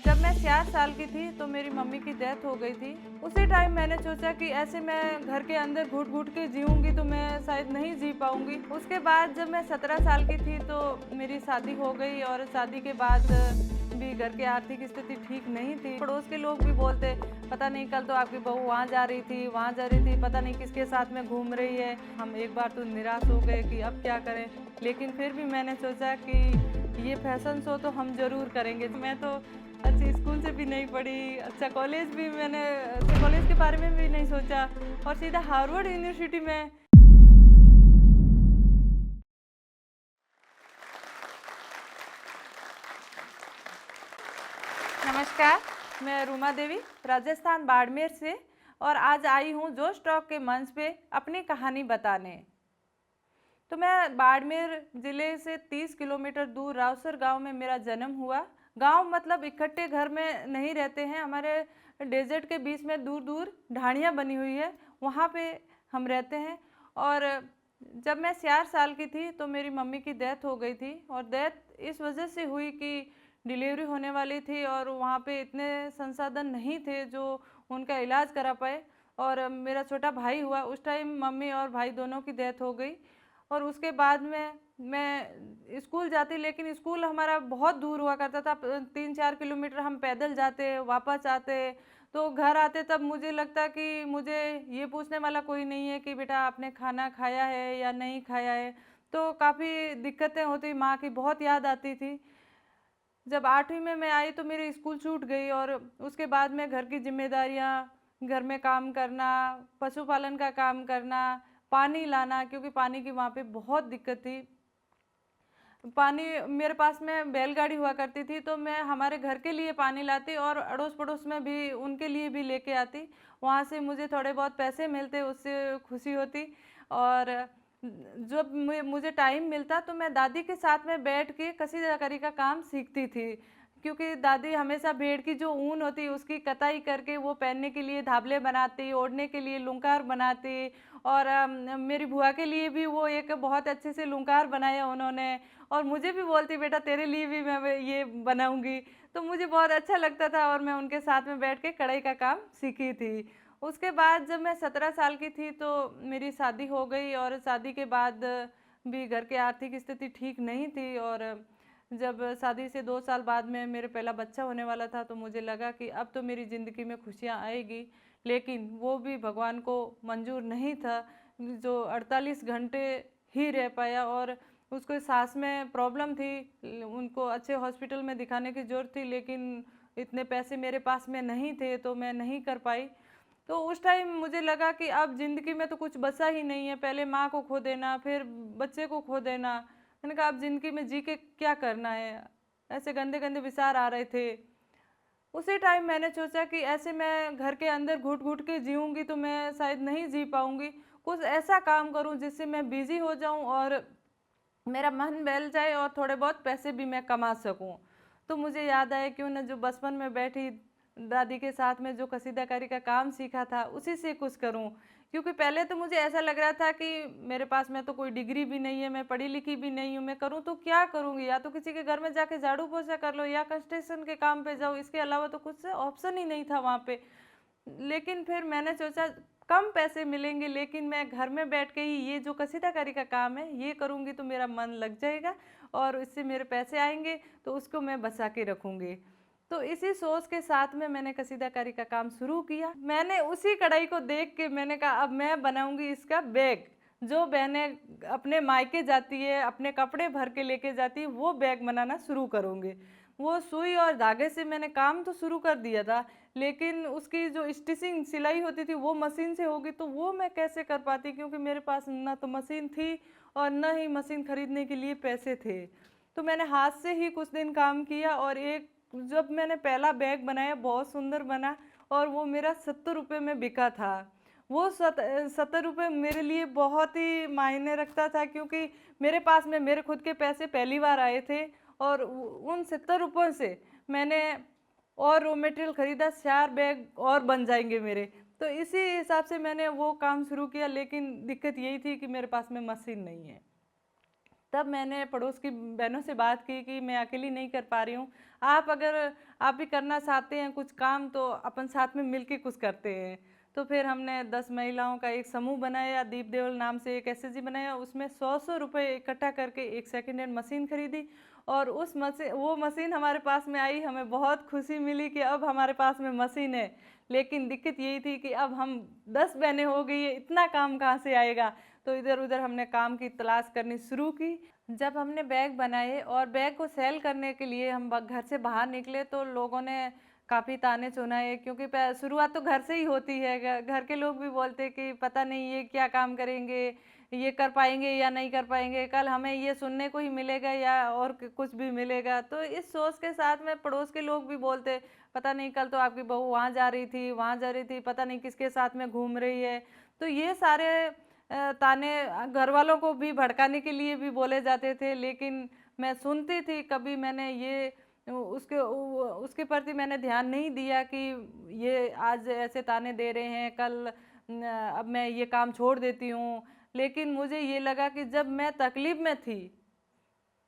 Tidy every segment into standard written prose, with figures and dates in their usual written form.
जब मैं 4 साल की थी तो मेरी मम्मी की डेथ हो गई थी। उसी टाइम मैंने सोचा कि ऐसे मैं घर के अंदर घुट-घुट के जीऊँगी तो मैं शायद नहीं जी पाऊँगी। उसके बाद जब मैं 17 साल की थी तो मेरी शादी हो गई और शादी के बाद भी घर की आर्थिक स्थिति ठीक नहीं थी। पड़ोस के लोग भी बोलते, पता नहीं कल तो आपकी बहू वहाँ जा रही थी, वहाँ जा रही थी, पता नहीं किसके साथ में घूम रही है। हम एक बार तो निराश हो गए कि अब क्या करें? लेकिन फिर भी मैंने सोचा कि ये फैशन शो तो हम ज़रूर करेंगे। मैं तो अच्छी स्कूल से भी नहीं पढ़ी, अच्छा कॉलेज भी मैंने अच्छा कॉलेज के बारे में भी नहीं सोचा और सीधा हार्वर्ड यूनिवर्सिटी में। नमस्कार, मैं रूमा देवी राजस्थान बाड़मेर से और आज आई हूँ जोश टॉक के मंच पे अपनी कहानी बताने। तो मैं बाड़मेर ज़िले से 30 किलोमीटर दूर रावसर गांव में मेरा जन्म हुआ। गांव मतलब इकट्ठे घर में नहीं रहते हैं, हमारे डेजर्ट के बीच में दूर दूर ढाणियाँ बनी हुई है, वहाँ पे हम रहते हैं। और जब मैं 4 साल की थी तो मेरी मम्मी की डेथ हो गई थी और डेथ इस वजह से हुई कि डिलीवरी होने वाली थी और वहाँ पे इतने संसाधन नहीं थे जो उनका इलाज करा पाए। और मेरा छोटा भाई हुआ, उस टाइम मम्मी और भाई दोनों की डेथ हो गई। और उसके बाद में मैं स्कूल जाती, लेकिन स्कूल हमारा बहुत दूर हुआ करता था, 3-4 किलोमीटर हम पैदल जाते वापस आते। तो घर आते तब मुझे लगता कि मुझे ये पूछने वाला कोई नहीं है कि बेटा आपने खाना खाया है या नहीं खाया है। तो काफ़ी दिक्कतें होती, माँ की बहुत याद आती थी। जब 8वीं में मैं आई तो मेरी स्कूल छूट गई और उसके बाद में घर की जिम्मेदारियाँ, घर में काम करना, पशुपालन का काम करना, पानी लाना, क्योंकि पानी की वहाँ पे बहुत दिक्कत थी। पानी मेरे पास में बैलगाड़ी हुआ करती थी तो मैं हमारे घर के लिए पानी लाती और अड़ोस पड़ोस में भी उनके लिए भी लेके आती। वहाँ से मुझे थोड़े बहुत पैसे मिलते, उससे खुशी होती। और जब मुझे टाइम मिलता तो मैं दादी के साथ में बैठ के कसीदाकारी का काम सीखती थी, क्योंकि दादी हमेशा भेड़ की जो ऊन होती उसकी कताई करके वो पहनने के लिए धाबले बनाती, ओढ़ने के लिए लुंकार बनाती। और मेरी बुआ के लिए भी वो एक बहुत अच्छे से लुंकार बनाया उन्होंने और मुझे भी बोलती बेटा तेरे लिए भी मैं ये बनाऊंगी। तो मुझे बहुत अच्छा लगता था और मैं उनके साथ में बैठ के कढ़ाई का काम सीखी थी। उसके बाद जब मैं 17 साल की थी तो मेरी शादी हो गई और शादी के बाद भी घर की आर्थिक स्थिति ठीक नहीं थी। और जब शादी से 2 साल बाद में मेरे पहला बच्चा होने वाला था तो मुझे लगा कि अब तो मेरी ज़िंदगी में खुशियाँ आएगी, लेकिन वो भी भगवान को मंजूर नहीं था। जो 48 घंटे ही रह पाया और उसको सांस में प्रॉब्लम थी, उनको अच्छे हॉस्पिटल में दिखाने की ज़रूरत थी, लेकिन इतने पैसे मेरे पास में नहीं थे तो मैं नहीं कर पाई। तो उस टाइम मुझे लगा कि अब ज़िंदगी में तो कुछ बचा ही नहीं है, पहले माँ को खो देना फिर बच्चे को खो देना। मैंने कहा अब ज़िंदगी में जी के क्या करना है, ऐसे गंदे गंदे विचार आ रहे थे। उसी टाइम मैंने सोचा कि ऐसे मैं घर के अंदर घुट घुट के जीऊँगी तो मैं शायद नहीं जी पाऊँगी। कुछ ऐसा काम करूँ जिससे मैं बिज़ी हो जाऊँ और मेरा मन बहल जाए और थोड़े बहुत पैसे भी मैं कमा सकूं। तो मुझे याद आया क्यों ना जो बचपन में बैठी दादी के साथ में जो कसीदाकारी का काम सीखा था उसी से कुछ करूं। क्योंकि पहले तो मुझे ऐसा लग रहा था कि मेरे पास में तो कोई डिग्री भी नहीं है, मैं पढ़ी लिखी भी नहीं हूँ, मैं करूँ तो क्या करूँगी, या तो किसी के घर में जाके झाड़ू पोछा कर लो या कंस्ट्रक्शन के काम पे जाओ, इसके अलावा तो कुछ ऑप्शन ही नहीं था वहाँ पे। लेकिन फिर मैंने सोचा कम पैसे मिलेंगे लेकिन मैं घर में बैठ के ही ये जो कसीदाकारी का काम है ये करूँगी तो मेरा मन लग जाएगा और इससे मेरे पैसे आएंगे तो उसको मैं बचा के रखूँगी। तो इसी सोच के साथ में मैंने कसीदाकारी का काम शुरू किया। मैंने उसी कढ़ाई को देख के मैंने कहा अब मैं बनाऊँगी इसका बैग। जो बहनें अपने मायके जाती है अपने कपड़े भर के लेके जाती है वो बैग बनाना शुरू करूँगी। वो सुई और धागे से मैंने काम तो शुरू कर दिया था, लेकिन उसकी जो स्टिचिंग सिलाई होती थी वो मशीन से होगी तो वो मैं कैसे कर पाती, क्योंकि मेरे पास ना तो मशीन थी और न ही मशीन खरीदने के लिए पैसे थे। तो मैंने हाथ से ही कुछ दिन काम किया और एक जब मैंने पहला बैग बनाया बहुत सुंदर बना और वो मेरा 70 रुपये में बिका था। वो 70 रुपये मेरे लिए बहुत ही मायने रखता था, क्योंकि मेरे पास में मेरे खुद के पैसे पहली बार आए थे और उन 70 रुपयों से मैंने और रॉ मटेरियल खरीदा, 4 बैग और बन जाएंगे मेरे। तो इसी हिसाब से मैंने वो काम शुरू किया, लेकिन दिक्कत यही थी कि मेरे पास में मशीन नहीं है। तब मैंने पड़ोस की बहनों से बात की कि मैं अकेली नहीं कर पा रही हूँ, आप अगर आप भी करना चाहते हैं कुछ काम तो अपन साथ में मिलके कुछ करते हैं। तो फिर हमने 10 महिलाओं का एक समूह बनाया, दीप देवल नाम से एक एसएचजी बनाया, उसमें 100 रुपये इकट्ठा करके एक सेकेंड हैंड मशीन खरीदी और वो मशीन हमारे पास में आई। हमें बहुत खुशी मिली कि अब हमारे पास में मशीन है। लेकिन दिक्कत यही थी कि अब हम 10 बहनें हो गई है, इतना काम कहाँ से आएगा। तो इधर उधर हमने काम की तलाश करनी शुरू की। जब हमने बैग बनाए और बैग को सेल करने के लिए हम घर से बाहर निकले तो लोगों ने काफ़ी ताने सुनाए, क्योंकि शुरुआत तो घर से ही होती है। घर के लोग भी बोलते कि पता नहीं ये क्या काम करेंगे, ये कर पाएंगे या नहीं कर पाएंगे, कल हमें ये सुनने को ही मिलेगा या और कुछ भी मिलेगा। तो इस सोच के साथ में पड़ोस के लोग भी बोलते, पता नहीं कल तो आपकी बहू वहाँ जा रही थी, वहाँ जा रही थी, पता नहीं किसके साथ में घूम रही है। तो ये सारे ताने घर वालों को भी भड़काने के लिए भी बोले जाते थे। लेकिन मैं सुनती थी, कभी मैंने ये उसके प्रति मैंने ध्यान नहीं दिया कि ये आज ऐसे ताने दे रहे हैं, कल अब मैं ये काम छोड़ देती हूँ। लेकिन मुझे ये लगा कि जब मैं तकलीफ में थी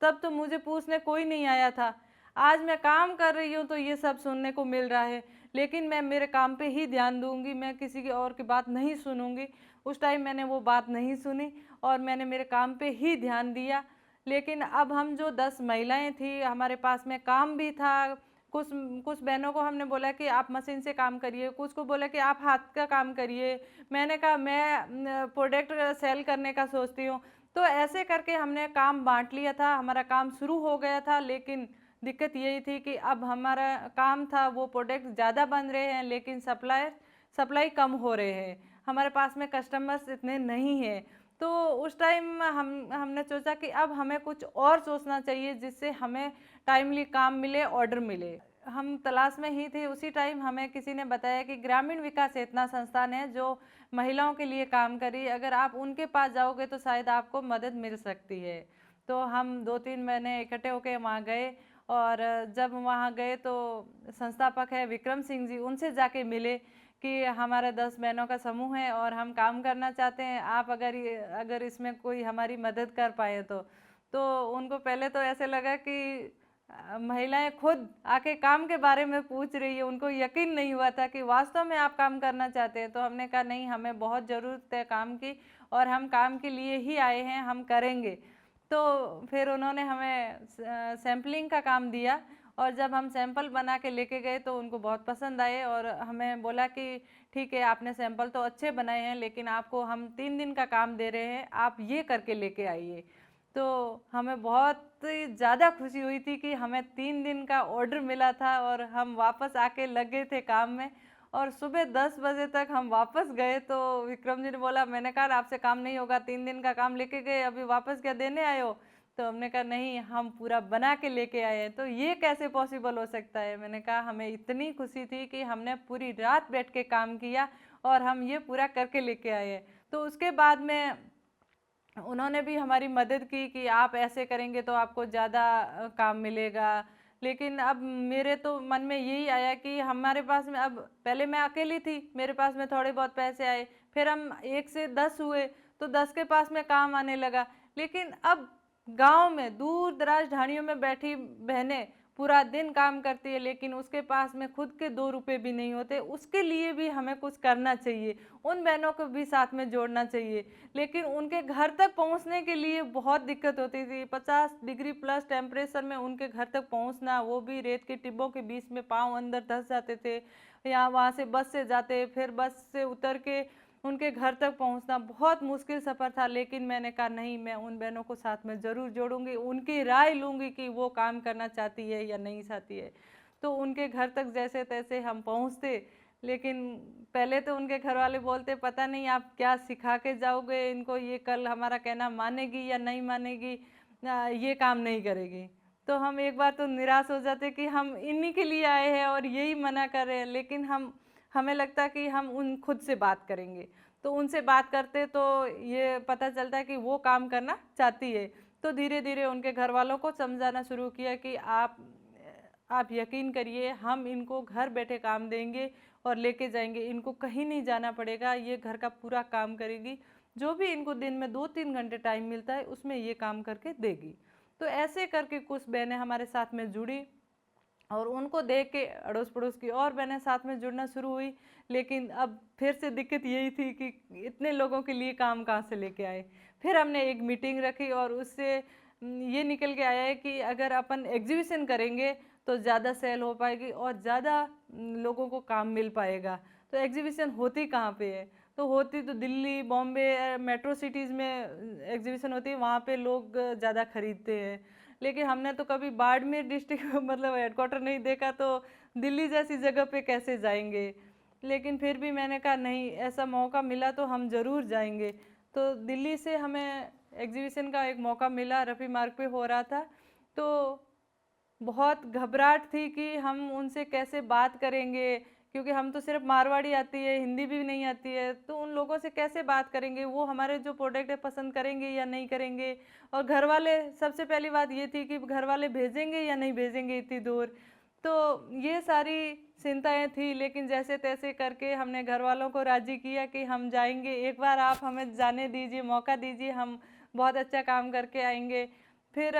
तब तो मुझे पूछने कोई नहीं आया था। आज मैं काम कर रही हूँ तो ये सब सुनने को मिल रहा है, लेकिन मैं मेरे काम पे ही ध्यान दूंगी, मैं किसी की और की बात नहीं सुनूंगी। उस टाइम मैंने वो बात नहीं सुनी और मैंने मेरे काम पे ही ध्यान दिया। लेकिन अब हम जो 10 महिलाएं थी, हमारे पास में काम भी था। कुछ कुछ बहनों को हमने बोला कि आप मशीन से काम करिए, कुछ को बोला कि आप हाथ का काम करिए। मैंने कहा मैं प्रोडक्ट सेल करने का सोचती हूँ। तो ऐसे करके हमने काम बांट लिया था, हमारा काम शुरू हो गया था। लेकिन दिक्कत यही थी कि अब हमारा काम था वो प्रोडक्ट ज़्यादा बन रहे हैं, लेकिन सप्लाई कम हो रहे हैं, हमारे पास में कस्टमर्स इतने नहीं हैं। तो उस टाइम हमने सोचा कि अब हमें कुछ और सोचना चाहिए जिससे हमें टाइमली काम मिले, ऑर्डर मिले। हम तलाश में ही थे। उसी टाइम हमें किसी ने बताया कि ग्रामीण विकास चेतना संस्थान है जो महिलाओं के लिए काम करी, अगर आप उनके पास जाओगे तो शायद आपको मदद मिल सकती है। तो हम 2-3 महीने इकट्ठे होकर वहाँ गए और जब वहाँ गए तो संस्थापक है विक्रम सिंह जी, उनसे जाके मिले कि हमारा 10 बहनों का समूह है और हम काम करना चाहते हैं, आप अगर इसमें कोई हमारी मदद कर पाए तो उनको पहले तो ऐसे लगा कि महिलाएं खुद आके काम के बारे में पूछ रही है, उनको यकीन नहीं हुआ था कि वास्तव में आप काम करना चाहते हैं। तो हमने कहा नहीं, हमें बहुत ज़रूरत है काम की और हम काम के लिए ही आए हैं, हम करेंगे। तो फिर उन्होंने हमें सैम्पलिंग का काम दिया और जब हम सैंपल बना के लेके गए तो उनको बहुत पसंद आए और हमें बोला कि ठीक है, आपने सैंपल तो अच्छे बनाए हैं लेकिन आपको हम 3 दिन का काम दे रहे हैं, आप ये करके लेके आइए। तो हमें बहुत ज़्यादा खुशी हुई थी कि हमें 3 दिन का ऑर्डर मिला था और हम वापस आके लगे थे काम में। और सुबह 10 बजे तक हम वापस गए तो विक्रम जी ने बोला, मैंने कहा आपसे काम नहीं होगा, 3 दिन का काम लेके गए, अभी वापस क्या देने आए हो। तो हमने कहा नहीं, हम पूरा बना के लेके आए हैं। तो ये कैसे पॉसिबल हो सकता है। मैंने कहा हमें इतनी खुशी थी कि हमने पूरी रात बैठ के काम किया और हम ये पूरा करके लेके आए हैं। तो उसके बाद में उन्होंने भी हमारी मदद की कि आप ऐसे करेंगे तो आपको ज़्यादा काम मिलेगा। लेकिन अब मेरे तो मन में यही आया कि हमारे पास में अब, पहले मैं अकेली थी, मेरे पास में थोड़े बहुत पैसे आए, फिर हम 1 से 10 हुए तो 10 के पास में काम आने लगा। लेकिन अब गांव में दूर दराज ढाणियों में बैठी बहनें पूरा दिन काम करती है लेकिन उसके पास में खुद के 2 रुपए भी नहीं होते, उसके लिए भी हमें कुछ करना चाहिए, उन बहनों को भी साथ में जोड़ना चाहिए। लेकिन उनके घर तक पहुंचने के लिए बहुत दिक्कत होती थी। 50 डिग्री प्लस टेम्परेचर में उनके घर तक पहुंचना, वो भी रेत के टिब्बों के बीच में, पाँव अंदर धंस जाते थे। या वहाँ से बस से जाते, फिर बस से उतर के उनके घर तक पहुंचना बहुत मुश्किल सफ़र था। लेकिन मैंने कहा नहीं, मैं उन बहनों को साथ में ज़रूर जोड़ूंगी, उनकी राय लूँगी कि वो काम करना चाहती है या नहीं चाहती है। तो उनके घर तक जैसे तैसे हम पहुँचते। लेकिन पहले तो उनके घर वाले बोलते, पता नहीं आप क्या सिखा के जाओगे इनको, ये कल हमारा कहना मानेगी या नहीं मानेगी, ये काम नहीं करेगी। तो हम एक बार तो निराश हो जाते कि हम इन्हीं के लिए आए हैं और यही मना कर रहे हैं। लेकिन हमें लगता कि हम उन खुद से बात करेंगे, तो उनसे बात करते तो ये पता चलता है कि वो काम करना चाहती है। तो धीरे धीरे उनके घर वालों को समझाना शुरू किया कि आप यकीन करिए, हम इनको घर बैठे काम देंगे और लेके जाएंगे, इनको कहीं नहीं जाना पड़ेगा, ये घर का पूरा काम करेगी। जो भी इनको दिन में 2-3 घंटे टाइम मिलता है उसमें ये काम करके देगी। तो ऐसे करके कुछ बहनें हमारे साथ में जुड़ी और उनको देख के अड़ोस पड़ोस की और बहनें साथ में जुड़ना शुरू हुई। लेकिन अब फिर से दिक्कत यही थी कि इतने लोगों के लिए काम कहाँ से लेके आए। फिर हमने एक मीटिंग रखी और उससे ये निकल के आया है कि अगर अपन एग्जीबिशन करेंगे तो ज़्यादा सेल हो पाएगी और ज़्यादा लोगों को काम मिल पाएगा। तो एग्जीबिशन होती कहाँ पे है? तो होती तो दिल्ली, बॉम्बे, मेट्रो सिटीज़ में एग्जीबिशन होती है, वहाँ पे लोग ज़्यादा खरीदते हैं। लेकिन हमने तो कभी बाड़मेर डिस्ट्रिक्ट मतलब हेडक्वार्टर नहीं देखा, तो दिल्ली जैसी जगह पे कैसे जाएंगे। लेकिन फिर भी मैंने कहा नहीं, ऐसा मौका मिला तो हम ज़रूर जाएंगे। तो दिल्ली से हमें एग्जीबिशन का एक मौका मिला, रफ़ी मार्ग पे हो रहा था। तो बहुत घबराहट थी कि हम उनसे कैसे बात करेंगे, क्योंकि हम तो सिर्फ मारवाड़ी आती है, हिंदी भी नहीं आती है, तो उन लोगों से कैसे बात करेंगे, वो हमारे जो प्रोडक्ट है पसंद करेंगे या नहीं करेंगे। और घर वाले, सबसे पहली बात ये थी कि घर वाले भेजेंगे या नहीं भेजेंगे इतनी दूर। तो ये सारी चिंताएं थी, लेकिन जैसे तैसे करके हमने घर वालों को राज़ी किया कि हम जाएंगे, एक बार आप हमें जाने दीजिए, मौका दीजिए, हम बहुत अच्छा काम करके आएंगे। फिर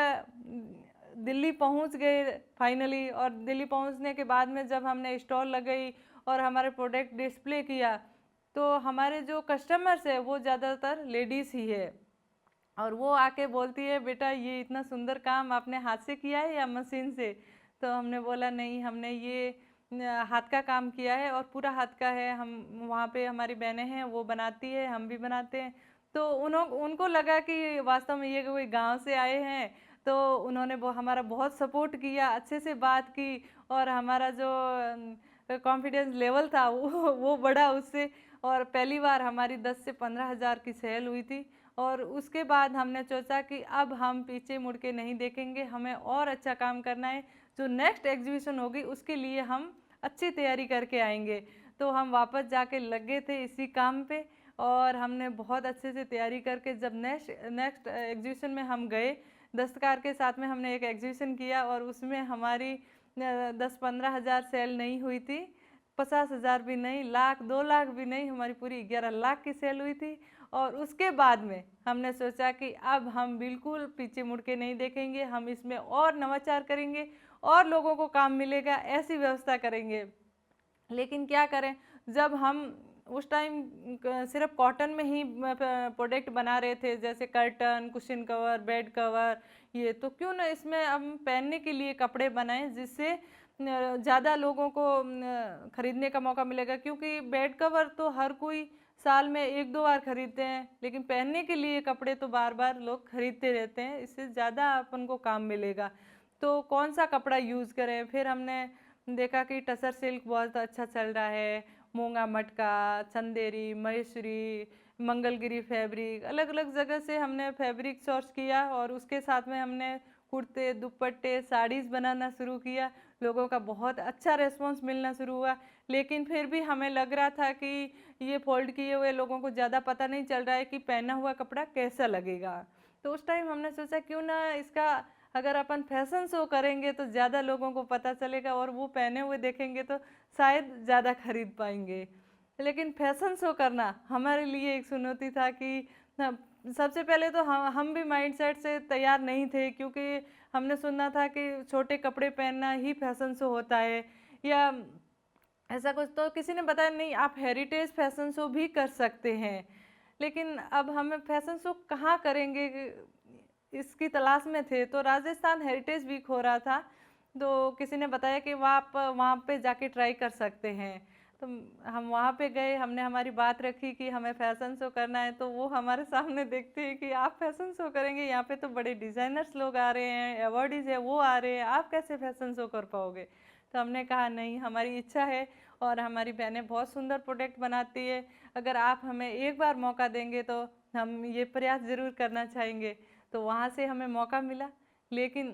दिल्ली पहुंच गए फाइनली। और दिल्ली पहुंचने के बाद में जब हमने स्टॉल लगाई और हमारे प्रोडक्ट डिस्प्ले किया, तो हमारे जो कस्टमर्स है वो ज़्यादातर लेडीज़ ही है। और वो आके बोलती है, बेटा ये इतना सुंदर काम आपने हाथ से किया है या मशीन से? तो हमने बोला नहीं, हमने ये हाथ का काम किया है और पूरा हाथ का है। हम वहाँ पे हमारी बहनें हैं वो बनाती है, हम भी बनाते हैं। तो उनको लगा कि वास्तव में ये कोई गांव से आए हैं। तो उन्होंने हमारा बहुत सपोर्ट किया, अच्छे से बात की और हमारा जो कॉन्फिडेंस लेवल था वो बढ़ा उससे। और पहली बार हमारी 10 से 15 हज़ार की सेल हुई थी। और उसके बाद हमने सोचा कि अब हम पीछे मुड़ के नहीं देखेंगे, हमें और अच्छा काम करना है। जो नेक्स्ट एग्जीबिशन होगी उसके लिए हम अच्छी तैयारी करके आएंगे। तो हम वापस जाके लगे थे इसी काम पे और हमने बहुत अच्छे से तैयारी करके जब नेक्स्ट एग्जीबिशन में हम गए, दस्तकार के साथ में हमने एक एग्जीबिशन किया और उसमें हमारी 10-15 हज़ार सेल नहीं हुई थी, 50 हज़ार भी नहीं, लाख 2 लाख भी नहीं, हमारी पूरी 11 लाख की सेल हुई थी। और उसके बाद में हमने सोचा कि अब हम बिल्कुल पीछे मुड़ के नहीं देखेंगे, हम इसमें और नवाचार करेंगे और लोगों को काम मिलेगा ऐसी व्यवस्था करेंगे। लेकिन क्या करें, जब हम उस टाइम सिर्फ कॉटन में ही प्रोडक्ट बना रहे थे, जैसे curtain, cushion cover, bed cover, ये तो क्यों ना इसमें हम पहनने के लिए कपड़े बनाएं जिससे ज़्यादा लोगों को खरीदने का मौका मिलेगा। क्योंकि बेड कवर तो हर कोई साल में 1-2 बार खरीदते हैं, लेकिन पहनने के लिए कपड़े तो बार बार लोग खरीदते रहते हैं, इससे ज़्यादा अपन को काम मिलेगा। तो कौन सा कपड़ा यूज़ करें? फिर हमने देखा कि टसर सिल्क बहुत अच्छा चल रहा है, मूंगा मटका, चंदेरी, महेश्वरी, मंगलगिरी फैब्रिक, अलग अलग जगह से हमने फैब्रिक सोर्स किया और उसके साथ में हमने कुर्ते, दुपट्टे, साड़ीज़ बनाना शुरू किया। लोगों का बहुत अच्छा रिस्पॉन्स मिलना शुरू हुआ। लेकिन फिर भी हमें लग रहा था कि ये फोल्ड किए हुए लोगों को ज़्यादा पता नहीं चल रहा है कि पहना हुआ कपड़ा कैसा लगेगा। तो उस टाइम हमने सोचा क्यों ना इसका अगर अपन फैशन शो करेंगे तो ज़्यादा लोगों को पता चलेगा और वो पहने हुए देखेंगे तो शायद ज़्यादा खरीद पाएंगे। लेकिन फैशन शो करना हमारे लिए एक चुनौती था कि सबसे पहले तो हम भी माइंडसेट से तैयार नहीं थे, क्योंकि हमने सुना था कि छोटे कपड़े पहनना ही फैशन शो होता है या ऐसा कुछ। तो किसी ने बताया नहीं, आप हेरिटेज फैशन शो भी कर सकते हैं। लेकिन अब हमें फैशन शो कहाँ करेंगे, इसकी तलाश में थे। तो राजस्थान हेरिटेज वीक हो रहा था, तो किसी ने बताया कि वहाँ पे जाके ट्राई कर सकते हैं। तो हम वहाँ पे गए, हमने हमारी बात रखी कि हमें फैशन शो करना है। तो वो हमारे सामने देखते हैं कि आप फैशन शो करेंगे, यहाँ पे तो बड़े डिज़ाइनर्स लोग आ रहे हैं, अवॉर्डीज है वो आ रहे हैं, आप कैसे फैशन शो कर पाओगे? तो हमने कहा नहीं, हमारी इच्छा है और हमारी बहनें बहुत सुंदर प्रोडक्ट बनाती है, अगर आप हमें एक बार मौका देंगे तो हम ये प्रयास ज़रूर करना चाहेंगे। तो वहाँ से हमें मौका मिला। लेकिन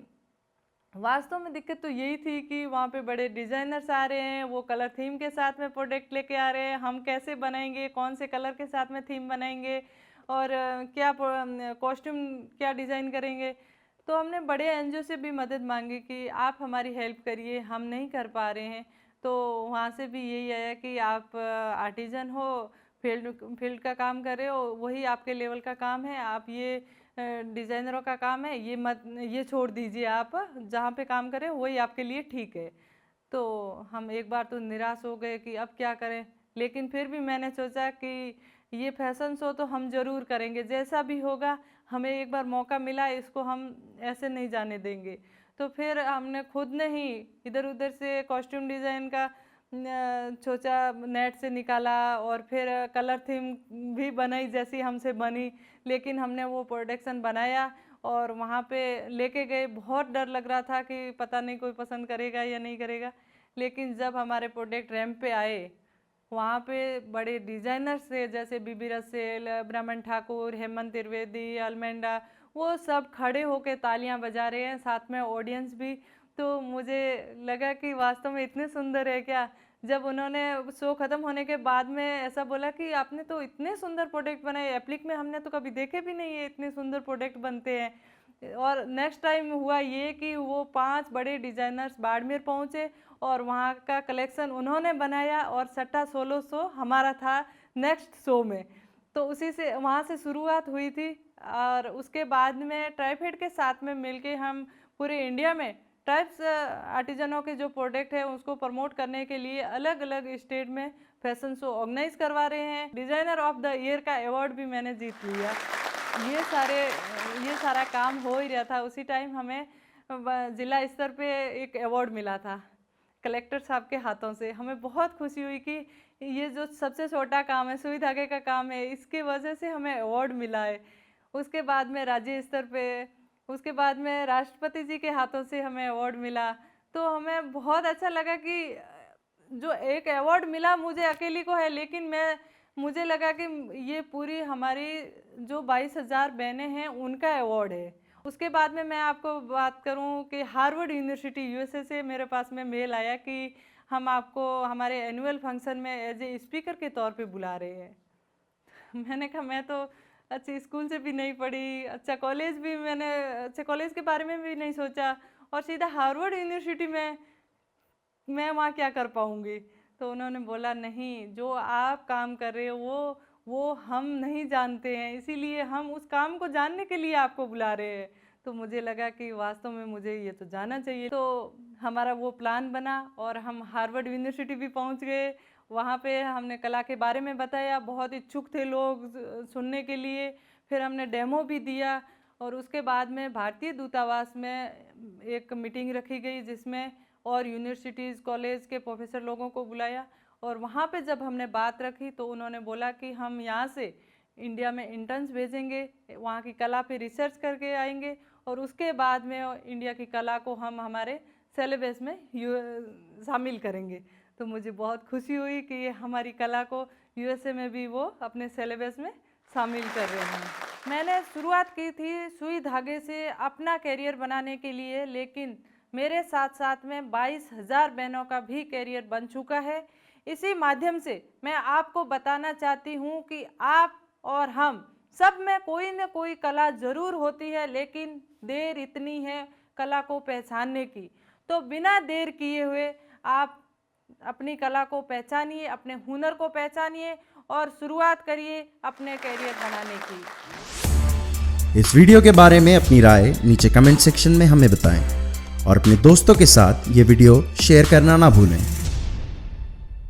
वास्तव में दिक्कत तो यही थी कि वहाँ पे बड़े डिज़ाइनर्स आ रहे हैं, वो कलर थीम के साथ में प्रोडक्ट लेके आ रहे हैं, हम कैसे बनाएंगे, कौन से कलर के साथ में थीम बनाएंगे और क्या कॉस्ट्यूम क्या डिज़ाइन करेंगे। तो हमने बड़े एनजीओ से भी मदद मांगी कि आप हमारी हेल्प करिए, हम नहीं कर पा रहे हैं। तो वहाँ से भी यही आया कि आप आर्टिजन हो, फील्ड का काम कर रहे हो वही आपके लेवल का काम है, आप ये डिज़ाइनरों का काम है, ये छोड़ दीजिए, आप जहाँ पे काम करें वही आपके लिए ठीक है। तो हम एक बार तो निराश हो गए कि अब क्या करें, लेकिन फिर भी मैंने सोचा कि ये फैशन शो तो हम ज़रूर करेंगे, जैसा भी होगा हमें एक बार मौका मिला, इसको हम ऐसे नहीं जाने देंगे। तो फिर हमने खुद ने ही इधर उधर से कॉस्ट्यूम डिज़ाइन का सोचा, नेट से निकाला और फिर कलर थीम भी बनाई जैसी हमसे बनी, लेकिन हमने वो प्रोडक्शन बनाया और वहाँ पे लेके गए। बहुत डर लग रहा था कि पता नहीं कोई पसंद करेगा या नहीं करेगा, लेकिन जब हमारे प्रोडक्ट रैंप पे आए वहाँ पे बड़े डिज़ाइनर्स थे जैसे बीबी रसेल, ब्रह्मन ठाकुर, हेमंत त्रिवेदी, अलमेंडा, वो सब खड़े होके तालियां बजा रहे हैं, साथ में ऑडियंस भी। तो मुझे लगा कि वास्तव में इतने सुंदर है क्या। जब उन्होंने शो ख़त्म होने के बाद में ऐसा बोला कि आपने तो इतने सुंदर प्रोडक्ट बनाए, एप्लिक में हमने तो कभी देखे भी नहीं है इतने सुंदर प्रोडक्ट बनते हैं। और नेक्स्ट टाइम हुआ ये कि वो 5 बड़े डिज़ाइनर्स बाड़मेर पहुँचे और वहाँ का कलेक्शन उन्होंने बनाया और सट्टा सोलो शो हमारा था नेक्स्ट शो में। तो उसी से वहाँ से शुरुआत हुई थी और उसके बाद में ट्राइफेड के साथ में मिलके हम पूरे इंडिया में ट्राइब्स आर्टिजनों के जो प्रोडक्ट है उसको प्रमोट करने के लिए अलग अलग स्टेट में फैशन शो ऑर्गेनाइज करवा रहे हैं। डिज़ाइनर ऑफ द ईयर का अवार्ड भी मैंने जीत लिया। ये सारा काम हो ही रहा था, उसी टाइम हमें ज़िला स्तर पे एक अवार्ड मिला था कलेक्टर साहब के हाथों से। हमें बहुत खुशी हुई कि ये जो सबसे छोटा काम है, सुई धागे का काम है, इसकी वजह से हमें अवार्ड मिला है। उसके बाद में राज्य स्तर पे, उसके बाद में राष्ट्रपति जी के हाथों से हमें अवार्ड मिला। तो हमें बहुत अच्छा लगा कि जो एक अवार्ड मिला मुझे अकेली को है, लेकिन मुझे लगा कि ये पूरी हमारी जो 22,000 बहनें हैं उनका अवार्ड है। उसके बाद में मैं आपको बात करूं कि हार्वर्ड यूनिवर्सिटी यूएसए से मेरे पास में मेल आया कि हम आपको हमारे एनुअल फंक्शन में एज ए स्पीकर के तौर पे बुला रहे हैं। मैंने कहा मैं तो अच्छी स्कूल से भी नहीं पढ़ी, अच्छा कॉलेज के बारे में भी नहीं सोचा और सीधा हार्वर्ड यूनिवर्सिटी में मैं वहाँ क्या कर पाऊँगी। तो उन्होंने बोला नहीं, जो आप काम कर रहे हो वो हम नहीं जानते हैं, इसीलिए हम उस काम को जानने के लिए आपको बुला रहे हैं। तो मुझे लगा कि वास्तव में मुझे ये तो जाना चाहिए। तो हमारा वो प्लान बना और हम हार्वर्ड यूनिवर्सिटी भी पहुंच गए। वहाँ पे हमने कला के बारे में बताया, बहुत इच्छुक थे लोग सुनने के लिए। फिर हमने डेमो भी दिया और उसके बाद में भारतीय दूतावास में एक मीटिंग रखी गई जिसमें और यूनिवर्सिटीज़ कॉलेज के प्रोफेसर लोगों को बुलाया। और वहाँ पे जब हमने बात रखी तो उन्होंने बोला कि हम यहाँ से इंडिया में इंटर्न्स भेजेंगे, वहाँ की कला पे रिसर्च करके आएंगे और उसके बाद में इंडिया की कला को हम हमारे सिलेबस में शामिल करेंगे। तो मुझे बहुत खुशी हुई कि ये हमारी कला को यूएसए में भी वो अपने सिलेबस में शामिल कर रहे हैं। मैंने शुरुआत की थी सुई धागे से अपना करियर बनाने के लिए, लेकिन मेरे साथ साथ में 22,000 बहनों का भी करियर बन चुका है। इसी माध्यम से मैं आपको बताना चाहती हूँ कि आप और हम सब में कोई न कोई कला ज़रूर होती है, लेकिन देर इतनी है कला को पहचानने की। तो बिना देर किए हुए आप अपनी कला को पहचानिए, अपने हुनर को पहचानिए और शुरुआत करिए अपने करियर बनाने की। इस वीडियो के बारे में अपनी राय नीचे कमेंट सेक्शन में हमें बताएं और अपने दोस्तों के साथ ये वीडियो शेयर करना ना भूलें।